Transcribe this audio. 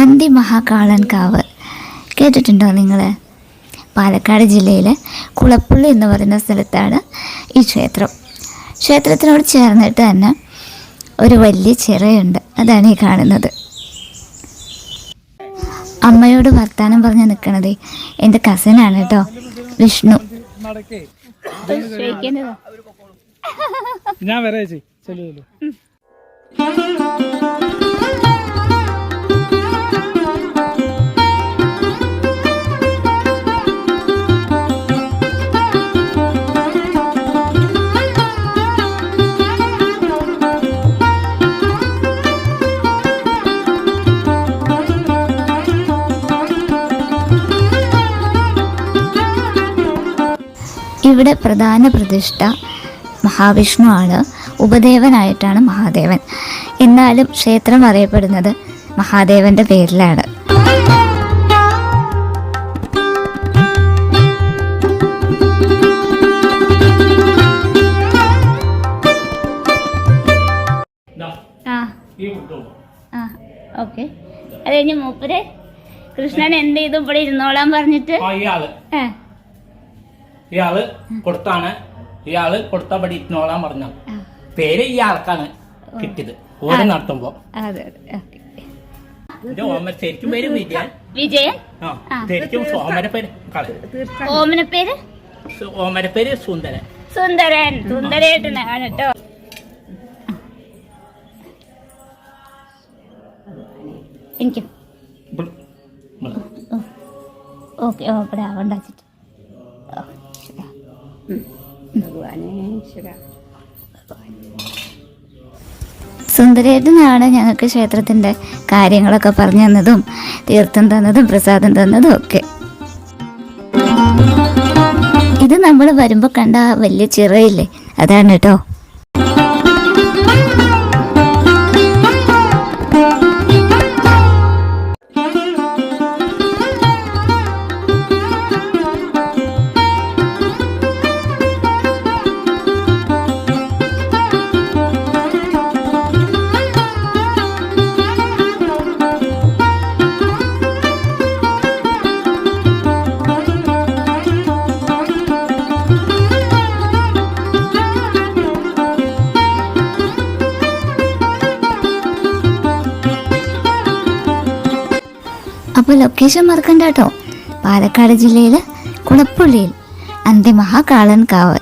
അന്തിമഹാകാളൻകാവ് കേട്ടിട്ടുണ്ടോ നിങ്ങൾ? പാലക്കാട് ജില്ലയിലെ കുളപ്പുള്ളി എന്ന് പറയുന്ന സ്ഥലത്താണ് ഈ ക്ഷേത്രം. ക്ഷേത്രത്തിനോട് ചേർന്നിട്ട് തന്നെ ഒരു വലിയ ചിറയുണ്ട്, അതാണ് ഈ കാണുന്നത്. അമ്മയോട് വർത്താനം പറഞ്ഞ് നിൽക്കണത് എൻ്റെ കസിനാണ് കേട്ടോ, വിഷ്ണു. ഞാൻ വരാ ചേച്ചി. ഇവിടെ പ്രധാന പ്രതിഷ്ഠ മഹാവിഷ്ണു ആണ്. ഉപദേവനായിട്ടാണ് മഹാദേവൻ. എന്നാലും ക്ഷേത്രം അറിയപ്പെടുന്നത് മഹാദേവന്റെ പേരിലാണ്. ഓക്കെ, അത് കഴിഞ്ഞ് മൂപ്പര് കൃഷ്ണൻ എന്ത് ചെയ്തു ഇവിടെ ഇരുന്നോളാൻ പറഞ്ഞിട്ട് ഇയാള് കൊടുത്താണ്, ഇയാള് കൊടുത്തപടി ഇരുന്നോളാൻ പറഞ്ഞ പേര് ഇയാൾക്കാണ് കിട്ടിയത് ഓടി നടത്തുമ്പോ. ശരിക്കും പേര് വിജയൻ. വിജയൻ ശരിക്കും ഓമനപ്പേര് സുന്ദരൻ. സുന്ദരൻ സുന്ദരേട്ടനാണ് കേട്ടോ. എനിക്കും ഓക്കെ. ഓ ഇവിടെ ഉണ്ടാച്ചിട്ട് സുന്ദരേട്ടനാണ് ഞങ്ങൾക്ക് ക്ഷേത്രത്തിൻ്റെ കാര്യങ്ങളൊക്കെ പറഞ്ഞു തന്നതും തീർത്ഥം തന്നതും പ്രസാദം തന്നതും ഒക്കെ. ഇത് നമ്മൾ വരുമ്പോൾ കണ്ട വലിയ ചിറയില്ലേ, അതാണ് കേട്ടോ. അപ്പോൾ ലൊക്കേഷൻ മറക്കണ്ട കേട്ടോ, പാലക്കാട് ജില്ലയിൽ കുളപ്പുള്ളിയിൽ അന്തിമഹാകാളൻകാവ്.